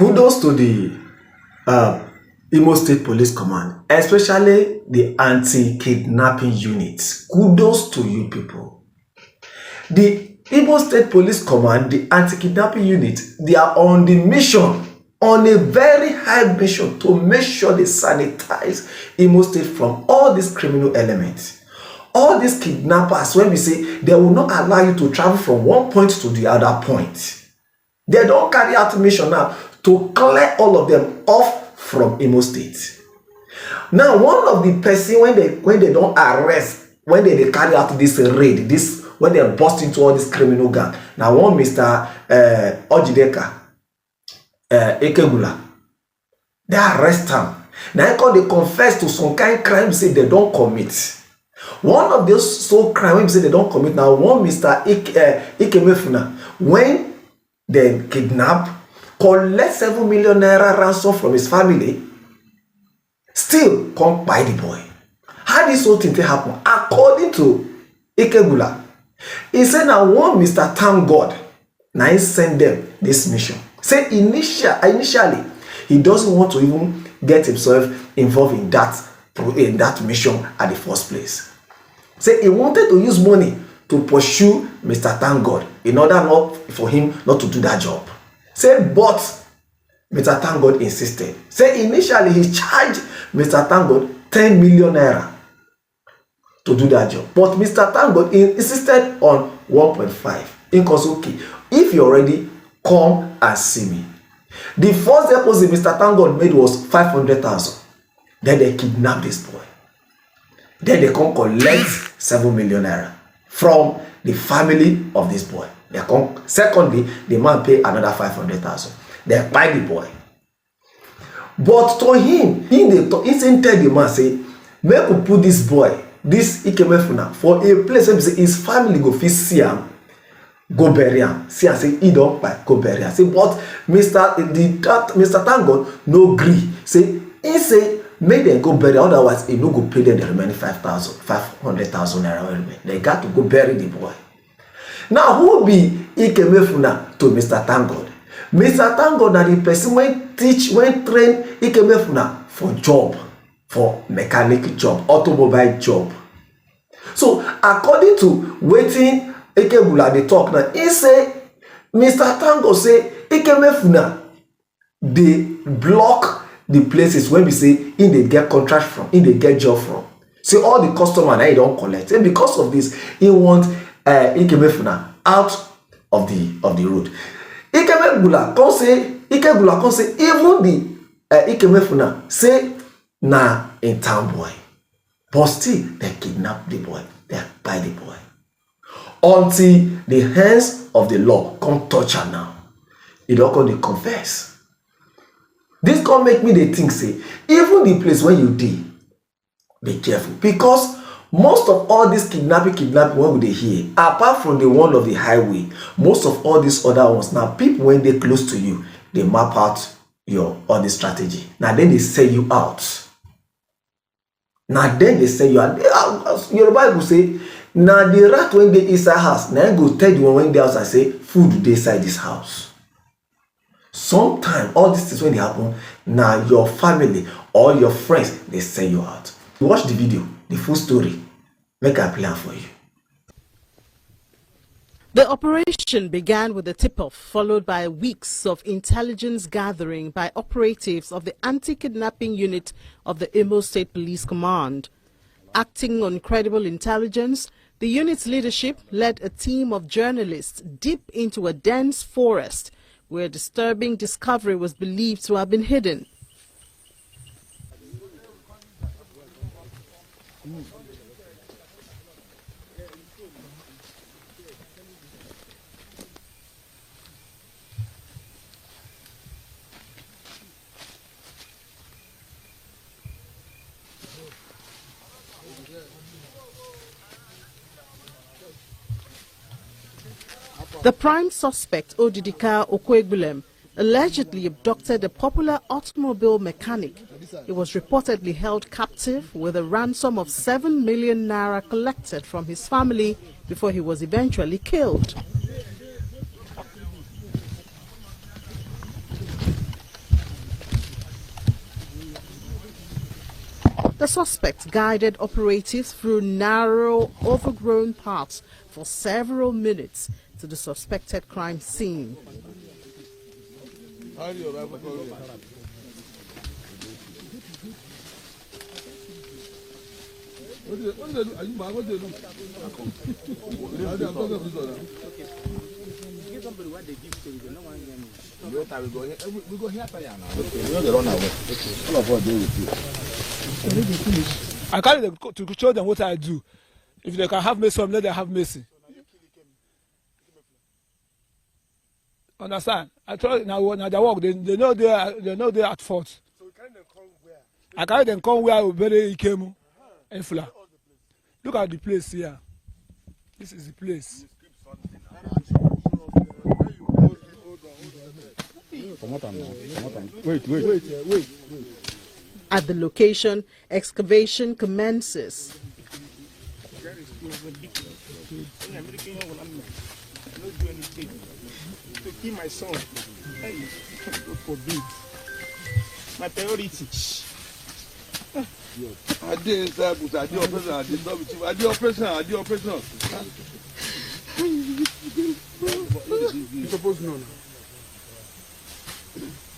Kudos to the Imo State Police Command, especially the Anti-Kidnapping Unit. Kudos to you people. The Imo State Police Command, the Anti-Kidnapping Unit, they are on the mission, on a very high mission to make sure they sanitize Imo State from all these criminal elements. All these kidnappers, when we say they will not allow you to travel from one point to the other point. They don't carry out mission now to clear all of them off from Imo State. Now, one of the person when they don't arrest, when they carry out this raid, this when they bust into all this criminal gang. Now, one Mr. Ojideka Ekegula, they arrest him. Now, they confess to some kind of crime, say they don't commit. One of those so crime when say they don't commit. Now, one Mr. Ikemefuna, when they kidnap, collect 7 million naira ransom from his family, still come buy the boy. How this whole thing happen? According to Ikegula, he said now one Mr. Thank God, now he send them this mission. Say initially, he doesn't want to even get himself involved in that mission at the first place. Say he wanted to use money to pursue Mr. Thank God in order not for him not to do that job. Say, but Mr. Thank God insisted. Say initially he charged Mr. Thank God 10 million naira to do that job. But Mr. Thank God insisted on 1.5. In okay, if you're ready, come and see me. The first deposit Mr. Thank God made was 500,000. Then they kidnapped this boy. Then they come collect 7 million naira from the family of this boy. They come. Secondly, the man pay another 500,000. They buy the boy. But to him, he tell the man say, make we put this boy, this Ikemefuna, for a place where his family go fit see him, go bury him. See and say he don't buy, go bury him. Say, but Mr. Thank God no agree. Say he say make them go bury, otherwise he no go pay them the remaining 500,000 naira. They got to go bury the boy. Now, who be Ikemefuna to Mr. Thank God? Mr. Thank God na the person when train Ikemefuna for job, for mechanic job, automobile job. So, according to wetin Ikegula dey talk now, he say, Mr. Thank God say, Ikemefuna, they block the places when we say, in they get contract from, in they get job from. So, all the customer now, he don't collect. And because of this, he want Ikemefuna out of the road. Ikegula come say even the Ikemefuna say na in town boy, but still they kidnap the boy, they buy the boy until the hands of the law come touch her now. It don't come to confess. This can make me they think say even the place where you did, be careful, because most of all this kidnapping when they hear, apart from the one of the highway, most of all these other ones, now people when they close to you, they map out your all this strategy. Now then they sell you out. Now then they sell you out. Your Bible say, now the rat when they inside house, now go tell you when they outside say, food they inside this house. Sometimes all these things when they happen, now your family or your friends, they sell you out. Watch the video, the full story. Make a plan for you. The operation began with a tip-off, followed by weeks of intelligence gathering by operatives of the Anti-Kidnapping Unit of the Imo State Police Command. Acting on credible intelligence, the unit's leadership led a team of journalists deep into a dense forest where a disturbing discovery was believed to have been hidden. The prime suspect, Odidika Okwegbulem, allegedly abducted a popular automobile mechanic. He was reportedly held captive with a ransom of 7 million naira collected from his family before he was eventually killed. The suspect guided operatives through narrow, overgrown paths for several minutes to the suspected crime scene. I carry them to show them what I do. If they can have mercy, let them have mercy. Understand? I told now they work. They know they are at fault. So you carry them come where? I carry them come where I bury Ikemu and Fula. Look at the place here. This is the place. Wait. At the location, excavation commences. To kill my son, hey, God forbid. My priority. I did inside, but I did operation. I did not with you. I did operation. You supposed to know now.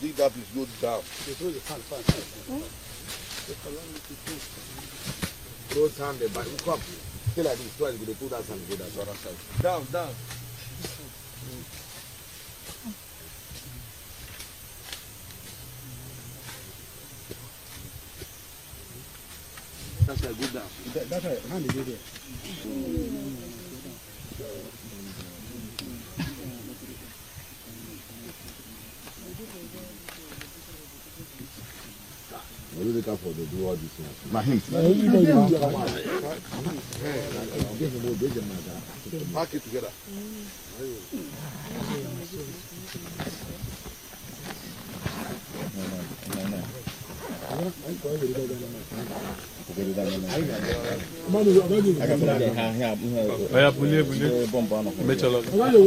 Dig that place, go down. Throw sand there, but you come. Still like this, twice they put that sand, go that other side. Down. That's a good down. That's right. Hand is there. I really can't afford to do all this now. My him. Pack it together.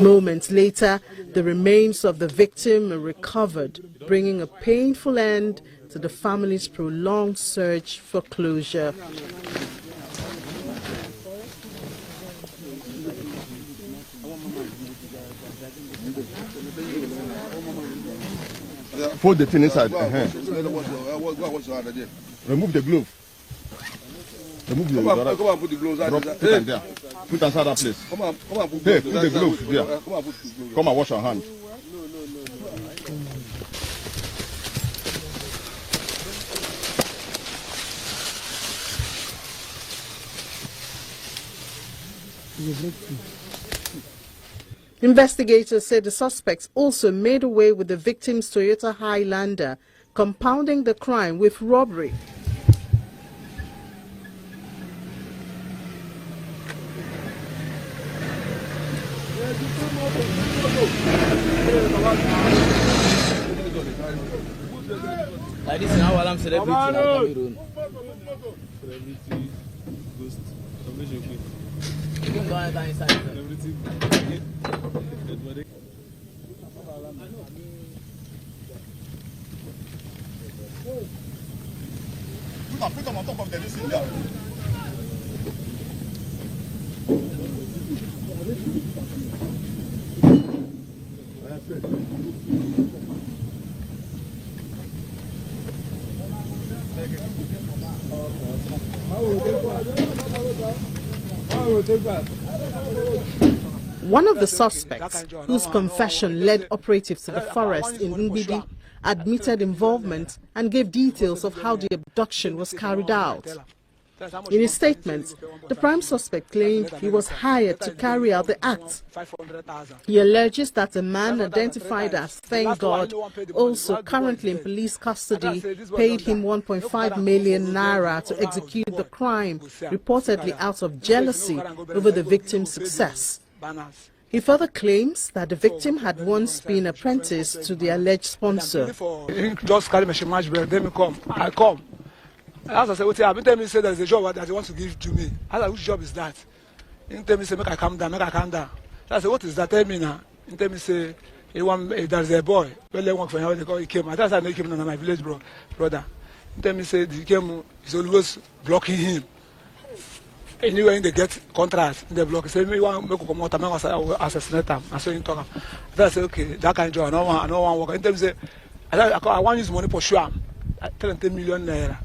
Moments later, the remains of the victim are recovered, bringing a painful end to the family's prolonged search for closure. Put the thing inside. Remove the glove. Remove the glove. Come on, put the gloves out. Put them there. Put inside that place. Come on, put the gloves there. Come and wash your hand. Investigators say the suspects also made away with the victim's Toyota Highlander, compounding the crime with robbery. Like this is how I'm celebrating. You can go inside. Put them on top of the cylinder. One of the suspects, whose confession led operatives to the forest in Ngbidi, admitted involvement and gave details of how the abduction was carried out. In his statement, the prime suspect claimed he was hired to carry out the act. He alleges that a man identified as Thank God, also currently in police custody, paid him 1.5 million naira to execute the crime, reportedly out of jealousy over the victim's success. He further claims that the victim had once been apprenticed to the alleged sponsor. Just carry my match bread, then I come. As I said, what he tell me say there's a job that he wants to give to me. I said, which job is that? He tell me say make I calm down. I said, what is that? Tell me now. He tell me say there's a boy. Well, they work for him. They call he came. I said, he came to my village, brother. Tell me say the game is always blocking him. Anywhere they get contracts, they block. Say me want make come out, I want assassinate them. I say him talk. Then I say okay, that kind of job. I don't want work. Tell me say I want use money for sure. I tell him 10 million naira.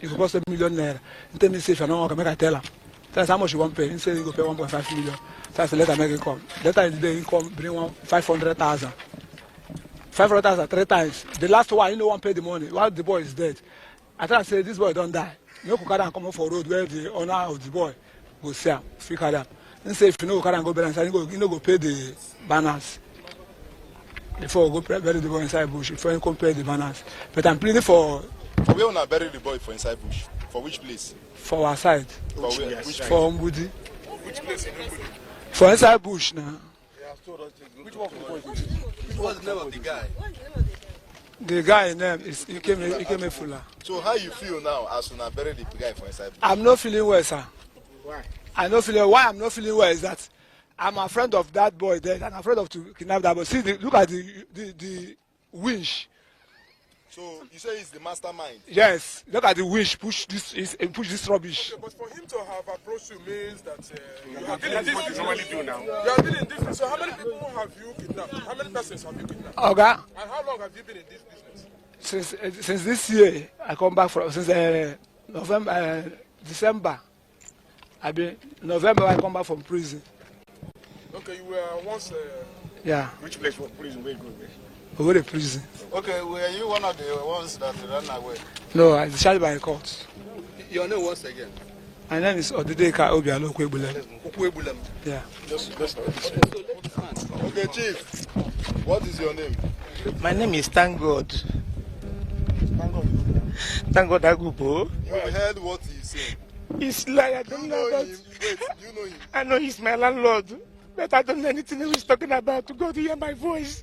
It will cost 1 million naira. Tell me say if I don't work, make I tell him. Tell us how much you want pay. He say he go pay 1.5 million. So I say let him make income. Later in the day, income bring 500,000. 500,000 3 times. The last one, you know, one pay the money. While the boy is dead, I try to say this boy don't die. You go carry and come up for road where the owner of the boy go see him, free carry him. He say if you know carry and go bury inside, you know go pay the banners. Before go bury the boy inside bush, before you come pay the banners. But I'm pleading for. For where una bury the boy for inside bush? For which place? For our side. For where? For Mbudi. Which place in Mbudi? For inside bush now. Which one for the boy? Which was the name of the guy? The guy name is Ikeme Fula. So how you feel now as una bury the guy for inside bush? I'm not feeling well, sir. Why? Why I'm not feeling well is that I'm afraid of that boy there and I'm afraid of to kidnap that boy. See, look at the winch. So you say he's the mastermind? Yes, look at the winch push this rubbish. Okay, but for him to have approached you means that you have been in this business. Normally do now. You have been in this business. So how many people have you kidnapped? How many persons have you kidnapped? Okay. And how long have you been in this business? Since this year, I come back from December. November I come back from prison. Okay, you were once. Yeah. Which place for prison? Where you go? Over the prison. Okay, were you one of the ones that ran away? No, I discharged by a court. Your name once again? My name is Odideka Obialo Kwebulem. Kwebulem. Yeah. Okay, Chief. What is your name? My name is Thank God. Thank God Agubo. You heard what he said. He's lying. I don't know about him. Wait, you know him? I know he's my landlord. But I don't know anything he's talking about. To God to hear my voice.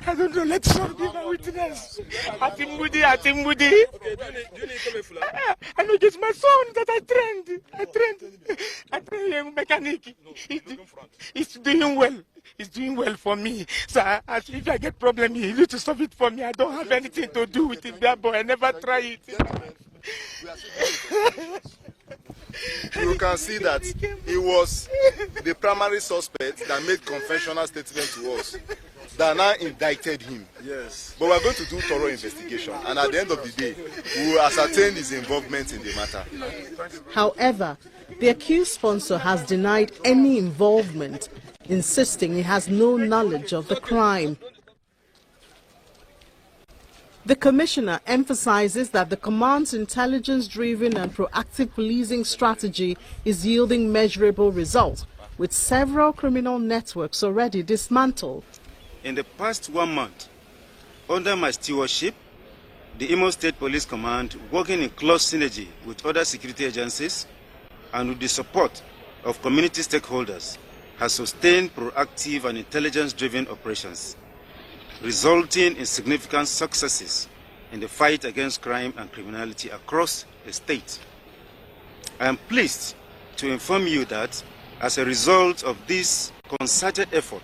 I don't know. Let some be my witness. Atimbudi. Okay, do you need to be I know it's my son that I trained him mechanic. He's doing well. He's doing well for me. So if I get problem, he need to solve it for me. I don't have anything to do with it, that boy. I never try it. You can see that he was the primary suspect that made confessional statement to us. That now indicted him. Yes. But we are going to do thorough investigation, and at the end of the day, we will ascertain his involvement in the matter. However, the accused sponsor has denied any involvement, insisting he has no knowledge of the crime. The commissioner emphasizes that the command's intelligence-driven and proactive policing strategy is yielding measurable results, with several criminal networks already dismantled. In the past 1 month, under my stewardship, the Imo State Police Command, working in close synergy with other security agencies and with the support of community stakeholders, has sustained proactive and intelligence-driven operations, resulting in significant successes in the fight against crime and criminality across the state. I am pleased to inform you that as a result of this concerted effort,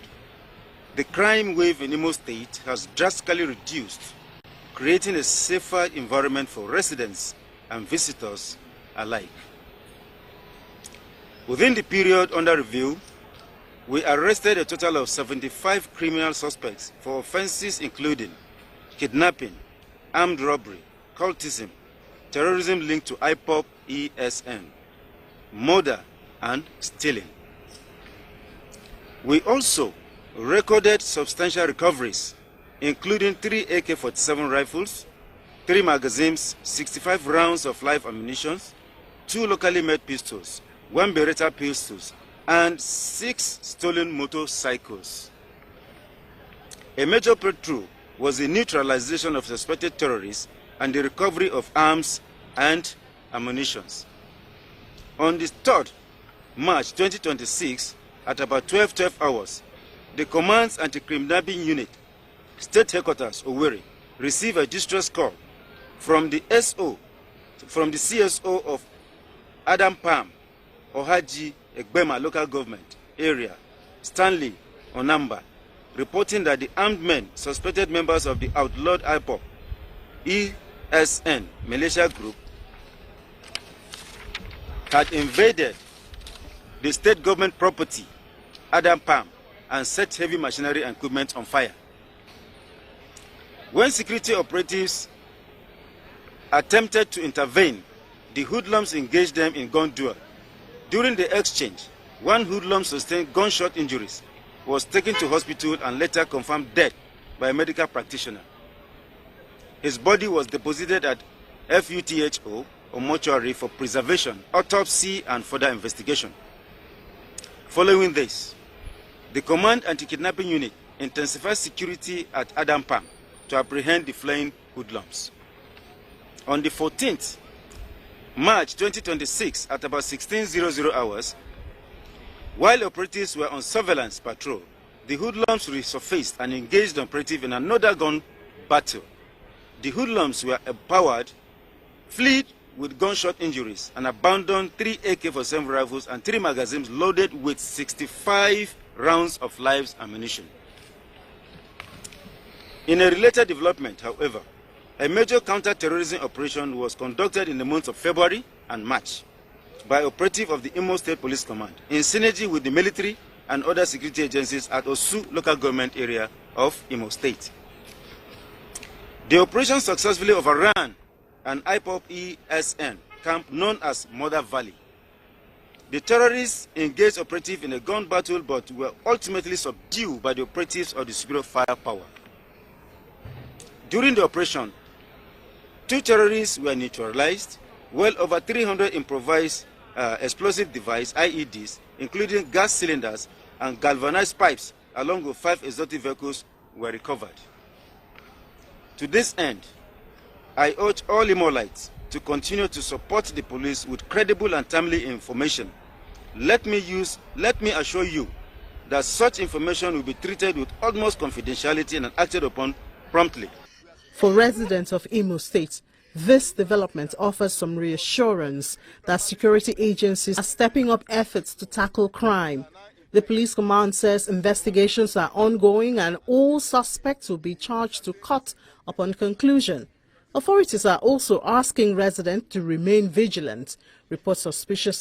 the crime wave in Imo State has drastically reduced, creating a safer environment for residents and visitors alike. Within the period under review, we arrested a total of 75 criminal suspects for offenses including kidnapping, armed robbery, cultism, terrorism linked to IPOP ESN, murder, and stealing. We also recorded substantial recoveries, including 3 AK-47 rifles, 3 magazines, 65 rounds of live ammunition, 2 locally made pistols, 1 Beretta pistols, and 6 stolen motorcycles. A major breakthrough was the neutralization of suspected terrorists and the recovery of arms and ammunition. On the 3rd March 2026, at about 12 hours, the Command's Anti-Kidnapping Unit, State Headquarters, Owerri, received a distress call from the CSO of Adam Palm, Ohaji, Egbema local government area, Stanley Onamba, reporting that the armed men, suspected members of the outlawed IPOP SN militia group had invaded the state government property, Adam Palm, and set heavy machinery and equipment on fire. When security operatives attempted to intervene, the hoodlums engaged them in gun duel. During the exchange, one hoodlum sustained gunshot injuries, was taken to hospital and later confirmed dead by a medical practitioner. His body was deposited at FUTHO or mortuary for preservation, autopsy, and further investigation. Following this, the Command Anti-Kidnapping Unit intensified security at Adam Palm to apprehend the fleeing hoodlums. On the 14th March 2026, at about 16:00 hours, while operatives were on surveillance patrol, the hoodlums resurfaced and engaged the operative in another gun battle. The hoodlums were empowered, fled with gunshot injuries, and abandoned 3 AK-47 rifles and 3 magazines loaded with 65 rounds of live ammunition. In a related development, however, a major counter-terrorism operation was conducted in the months of February and March by operatives of the Imo State Police Command in synergy with the military and other security agencies at Osu local government area of Imo State. The operation successfully overran an IPOP ESN camp known as Mother Valley. The terrorists engaged operatives in a gun battle but were ultimately subdued by the operatives of the Superior Firepower. During the operation, 2 terrorists were neutralized, well over 300 improvised explosive devices, IEDs, including gas cylinders and galvanized pipes, along with 5 exotic vehicles were recovered. To this end, I urge all Imolites to continue to support the police with credible and timely information. Let me assure you that such information will be treated with utmost confidentiality and acted upon promptly. For residents of Imo State, this development offers some reassurance that security agencies are stepping up efforts to tackle crime. The police command says investigations are ongoing and all suspects will be charged to court upon conclusion. Authorities are also asking residents to remain vigilant, report suspicious